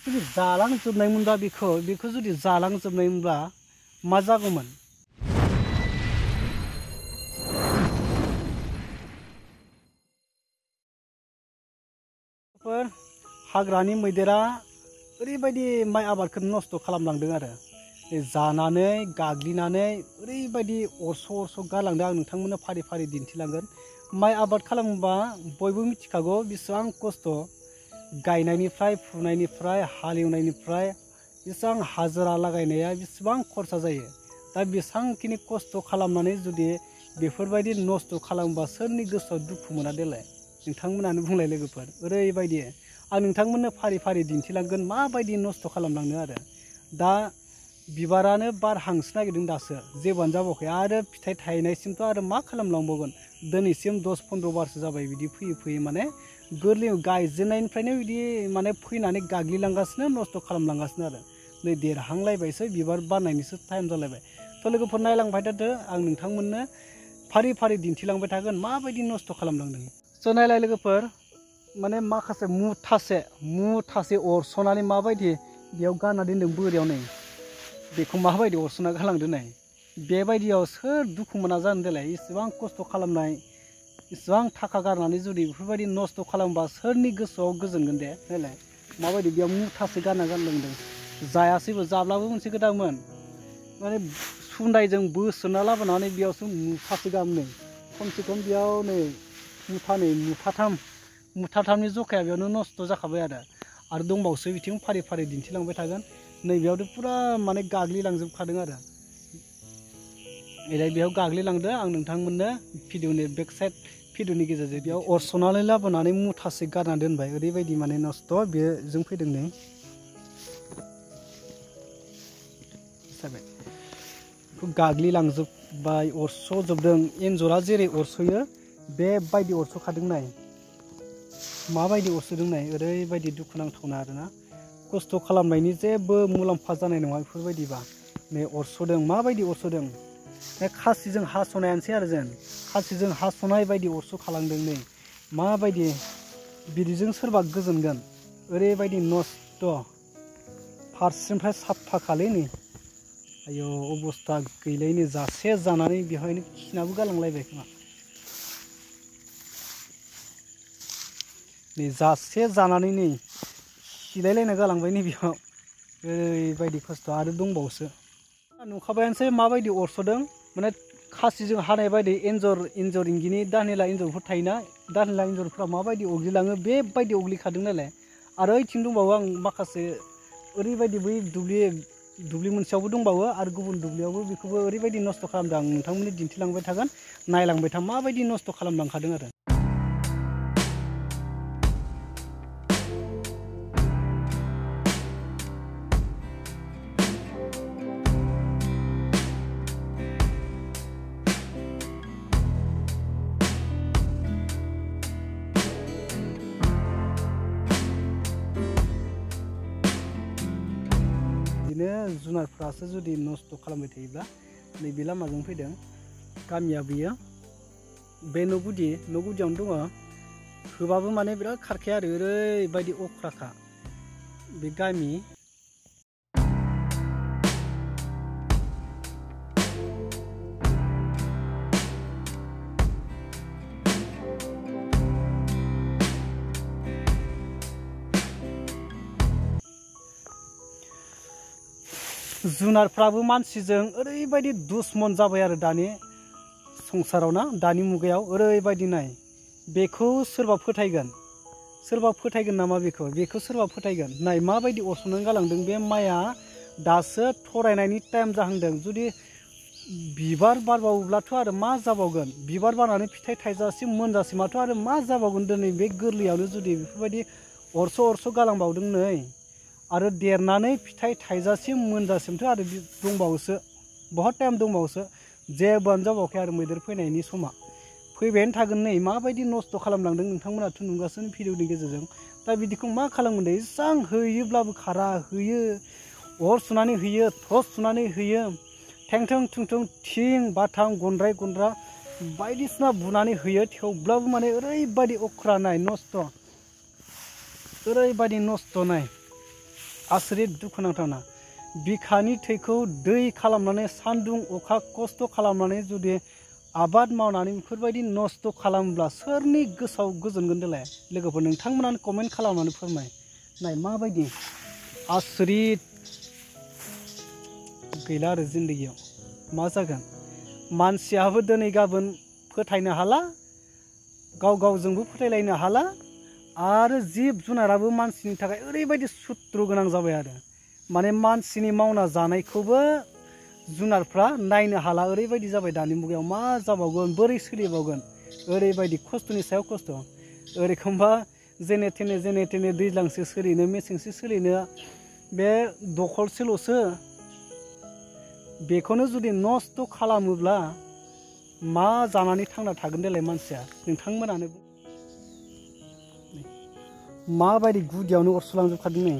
जुदि जालांजोबनायमोनब्ला बेखौ जुदि जालांजोबनायमोनब्ला मा जागौमोन? हाग्रानि मैदेरा ओरैबायदि माइ आबादखौ नस्थ' खालामलांदों आरो जानानै गाग्लिनानै ओरैबायदि अरस' गालांदों। आं नोंथांमोननो फारि फारि दिन्थिलांगोन। माइ आबाद खालामोबा बयबो मिथिखागौ बेसेबां खस्थ', गायनायनिफ्राय फुनायनिफ्राय हालेवनायनिफ्राय बेसेबां हाजिरा लागायनाया बेसेबां खरसा जायो। दा बेसेबांखिनि खस्थ' खालामनानै जुदि बेफोरबायदि नस्थ' खालामोबा सोरनि गोसोआव दुखु मोना देलाय? नोंथांमोनानो बुंलाय लोगोफोर। ओरैबायदि आं नोंथांमोननो फारि फारि दिन्थिलांगोन माबायदि नस्थ' खालामलांनो आरो। दा बिबारानो बारहांसो नागिरदों दासो, जेबोआनो जाबावाखै। आरो फिथाइ थायनायसिमथ' आरो मा खालामलांबावगोन? दिनैसिम 10-15 बारसो जाबाय बिदि फैयै माने गोरलै गायजेननायनिफ्रायनो बिदि माने फैनानै गाग्लिलांगासिनो, नस्थ' खालामलांगासिनो आरो। नै देरहांलायबायसो, बिबार बारनायनिसो टाइम जालायबाय। थ' लोगोफोर नायलांबाय थादो, आं नोंथांमोननो फारि फारि दिन्थिलांबाय थागोन माबायदि नस्थ' खालामलांदों। स' नायलाय लोगोफोर, माने माखासे मुथासे अरस'नानै माबायदि बेयाव गारना दोनदों बोरियाव। नै बेखौ माबायदि अरस'ना गालांदों नाय। बेबायदियाव सोर दुखु मोना जानो देलाय? इसेबां खस्थ' खालामनाय, इसेबां थाखा गारनानै जुदि बेफोरबायदि नस्थ' खालामबा सोरनि गोसोआव गोजोनगोन दे? नायलाय माबायदि बेयाव मुथासे गारना गालांदों। जायासैबो, जाब्लाबो मोनसे खोथामोन, माने सुन्दायजों बोसोना लाबोनानै बेयावसो मुथासे गाहाम। नै खमसे खम बेयाव नै मुथाथामनि जखाया बेयावनो नस्थ' जाखाबाय आरो दंबावोसो बिथिं फारि फारि दिन्थिलांबाय थागोन। नैबेयावथ' फुरा माने गाग्लिलांजोबखादों आरो बेयाव गाग्लिलांदों। आं नोंथांमोननो भिडिअनि बेक साइड भिडिअनि गेजेरजों बेयाव अरस'नानै लाबोनानै मुथासे गारना दोनबाय। ओरैबायदि माने नस्थ' बेजों फैदों। नै जाबाय बेखौ गाग्लिलांजोबबाय, अरस'जोबदों। एन्जरा जेरै अरस'यो बेबायदि अरस'खादों। नाय माबायदि अरस'दों नाय। ओरैबायदि दुखुनांथावना आरोना, खस्थ' खालामनायनि जेबो मुलाम्फा जानाय नङा बेफोरबायदिबा। नै अरस'दों, माबायदि अरस'दों। खासिजों हास'नायानोसै आरो जों खासिजों हास'नाय बायदि अरस' खालामदों। नै माबायदि बिदिजों सोरबा गोजोनगोन? ओरैबायदि नस्थ', फारसेनिफ्राय साफाखालै। नै आयौ अबस्था गैलायनो, जासे जानानै बेवहायनो खिनाबो गालांलायबाय खोमा। नै जासे जानानै नै खिलायलायना गालांबाय। नै बेयाव ओरैबायदि खस्थ'। आरो दंबावोसो, नुखाबायानोसै माबायदि अरस'दों। माने खासिजों हानाय बायदि एन्जर इंगिनि दानेला एन्जरफोर थायोना, दानेला एन्जरफ्रा माबायदि अग्लिलाङो बेबायदि अग्लिखादों नालाय। आरो ओइथिं दंबावो आं माखासे ओरैबायदि बै दुब्लि मोनसेयावबो दंबावो, आरो गुबुन दुब्लियावबो बेखौबो ओरैबायदि नस्थ' खालामदों। आं नोंथांमोननो दिन्थिलांबाय थागोन, नायलांबाय था माबायदि नस्थ' खालामलांखादों आरो। बिदिनो जुनारफ्रासो जुदि नस्थ' खालामबाय थायोब्ला। नैबे लामाजों फैदों, गामिया बेयो। बे न' गुदियावनो दङ। होबाबो माने बिराद खारखाया आरो ओरैबायदि अख्राखा बे गामि। जुनारफ्राबो मानसिजों ओरैबायदि दुश्मन जाबाय आरो दानि संसाराव ना, दानि मुगायाव ओरैबायदि। नाय बेखौ सोरबा फोथायगोन नामा? बेखौ सोरबा फोथायगोन? नाय माबायदि अरस'नानै गालांदों। बे माइआ दासो थरायनायनि टाइम जाहांदों। जुदि बिबार बारबावोब्लाथ' आरो मा जाबावगोन? बिबार बारनानै फिथाइ थाइजासिम मोनजासिमाथ' आरो मा जाबावगोन? दिनै बे गोरलैयावनो जुदि बेफोरबायदि अरस' गालांबावदों। नै आरो देरनानै फिथाइ थाइजासिम मोनजासिमथ' आरो दंबावोसो, बहुत टाइम दंबावोसो। जेबोआनो जाबावाखै आरो मैदेर फैनायनि समा फैबायानो थागोन। नै माबायदि नस्थ' खालामलांदों नोंथांमोनाथ' नुगासिनो भिडिअनि गेजेरजों। दा बिदिखौ मा खालामगोन दे? एसां होयोब्लाबो खारा, होयो अर सुनानै होयो, टर्च सुनानै होयो, थेंथों थुंथुं थिं बाथाम गन्द्रा बायदिसिना बुनानै होयो। थेवब्लाबो माने ओरैबायदि अख्रा। नाय नस्थ', ओरैबायदि नस्थ'। नाय आसरित दुखुनांथावना बिखानि थैखौ दै खालामनानै सान्दुं अखा खस्थ' खालामनानै जुदि आबाद मावनानै बेफोरबायदि नस्थ' खालामब्ला सोरनि गोसोआव गोजोनगोन देलाय लोगोफोर नोंथांमोनानो कमेन्ट खालामनानै फोरमाय नाय माबायदि आसरित गैला आरो जिन्दगियाव मा जागोन मानसियाबो दिनै गाबोन फोथायनो हाला गाव गावजोंबो फोथायलायनो हाला आरो जिब जुनाराबो मानसिनि थाखाय ओरैबायदि सुत्रु गोनां जाबाय आरो माने मानसिनि मावना जानायखौबो जुनारफ्रा नायनो हाला ओरैबायदि जाबाय दानि मुगायाव मा जाबावगोन बोरै सोलिबावगोन ओरैबायदि खस्थ'नि सायाव खस्थ' ओरैखमबा जेने थेने दैज्लांसो सोलिनो मेसेंसो सोलिनो बे दखलसेल'सो बेखौनो जुदि नस्थ' खालामोब्ला मा जानानै थांना थागोन देलाय मानसिया नोंथांमोनानो माबायदि गुदियावनो अरस'लांजोबखादों नै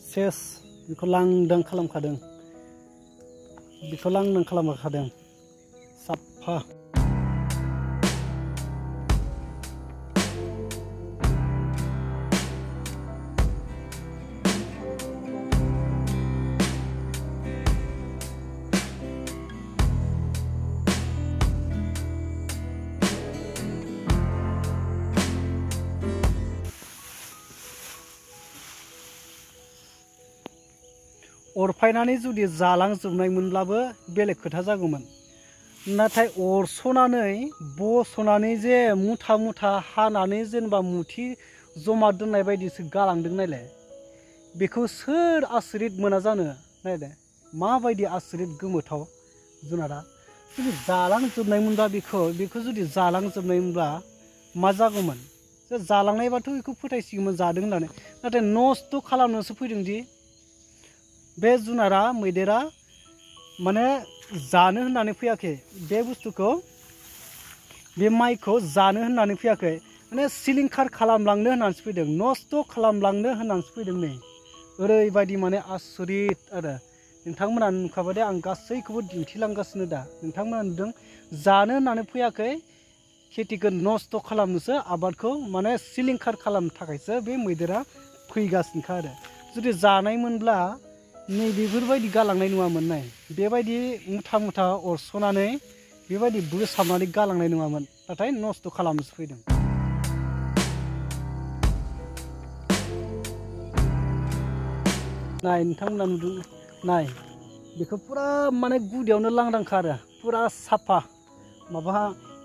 सेस बेखौ लांदां खालामखादों साफा अरफायनानै जुदि जालांजोबनायमोनब्लाबो बेलेग खोथा जागौमोन नाथाय अरस'नानै बस'नानै जे मुथा मुथा हानानै जेनेबा मुथि जमा दोननाय बायदिसो गालांदों नायलाय बेखौ सोर आसरित मोना जानो नायलाय माबायदि आसरित गोमोथाव जुनारा जुदि जालांजोबनायमोनब्ला बेखौ जुदि जालांजोबनायमोनब्ला मा जागौमोन जालांनायबाथ' बेखौ फोथायसिगौमोन जादों होननानै नाथाय नस्थ' खालामनोसो फैदोंदि बे जुनारा मैदेरा माने जानो होननानै फैयाखै बे बुस्थुखौ बे माइखौ जानो होननानै फैयाखै माने सिलिंखार खालामलांनो होननानैसो फैदों नस्थ' खालामलांनो होननानैसो फैदों नै ओरैबायदि माने आसरित आरो नोंथांमोना नुखाबाय दे आं गासैखौबो दिन्थिलांगासिनो दा नोंथांमोना नुदों जानो होननानै फैयाखै खेथिखौ नस्थ' खालामनोसो आबादखौ माने सिलिंखार खालामनो थाखायसो बे मैदेरा फैगासिनोखा आरो जुदि जानायमोनब्ला नै बेफोरबायदि गालांनाय नङामोन नाय बेबायदि मुथा मुथा अरस'नानै बेबायदि बोसाबनानै गालांनाय नङामोन नाथाय नस्थ' खालामनोसो फैदों नाय नोंथांमोना नुदों नाय बेखौ फुरा माने गुदियावनो लांदांखा आरो फुरा साफा माबा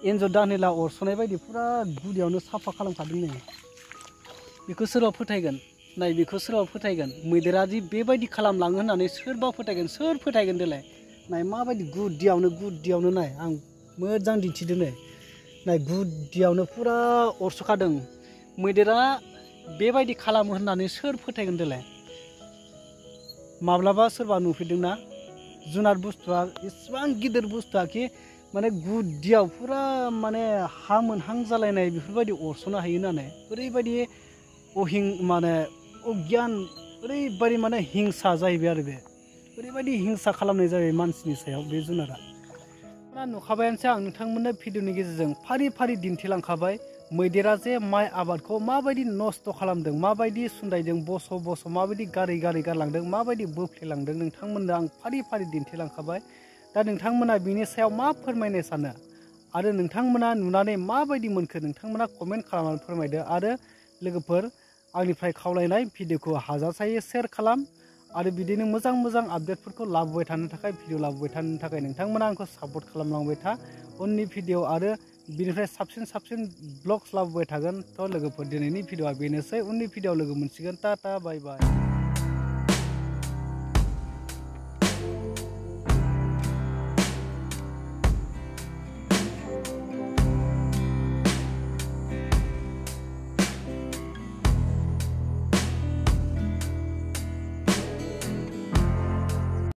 एन्जर दानेला अरस'नाय बायदि फुरा गुदियावनो साफा खालामखादों नै बेखौ सोरबा फोथायगोन नाय बेखौ सोरबा फोथायगोन मैदेरा दि बेबायदि खालामलाङो होननानै सोरबा फोथायगोन सोर फोथायगोन देलाय नाय माबायदि गुदियावनो नाय आं मोजां दिन्थिदों नाय गुदियावनो फुरा अरस'खादों मैदेरा बेबायदि खालामो होननानै सोर फोथायगोन देलाय माब्लाबा सोरबा नुफेरदोंना जुनार बुस्थुआ इसेबां गिदिर बुस्थुआ कि माने गुदियाव फुरा माने हा मोनहां जालायनाय बेफोरबायदि अरस'नो हायो होननानै ओरैबायदि माने अगियान ओरैबायदि माने हिंसा जाहैबाय आरो बे ओरैबायदि हिंसा खालामनाय जाबाय मानसिनि सायाव बे जुनारा नुखाबायानोसै आं नोंथांमोननो भिडिअनि गेजेरजों फारि फारि दिन्थिलांखाबाय मैदेरा जे माइ आबादखौ माबायदि नस्थ' खालामदों माबायदि सुन्दायदों बस' माबायदि गारै गारलांदों माबायदि बोफ्लेलांदों नोंथांमोननो आं फारि फारि दिन्थिलांखाबाय दा नोंथांमोना बिनि सायाव मा फोरमायनो सानो आरो नोंथांमोना नुनानै माबायदि मोनखो नोंथांमोना कमेन्ट खालामनानै फोरमायदो आरो लोगोफोर आंनिफ्राय खावलायनाय भिडिअखौ हाजासे शेयार खालाम आरो बिदिनो मोजां आपडेटफोरखौ लाबोबाय थानो थाखाय भिडिअ लाबोबाय थानो थाखाय नोंथांमोना आंखौ सापर्ट खालामलांबाय था उननि भिडिअ आरो बिनिफ्राय साबसिन ब्लग्स लाबोबाय थागोन थ' लोगोफोर दिनैनि भिडिअआ बेनोसै उननि भिडिअआव लोगो मोनसिगोन टाटा बाय बाय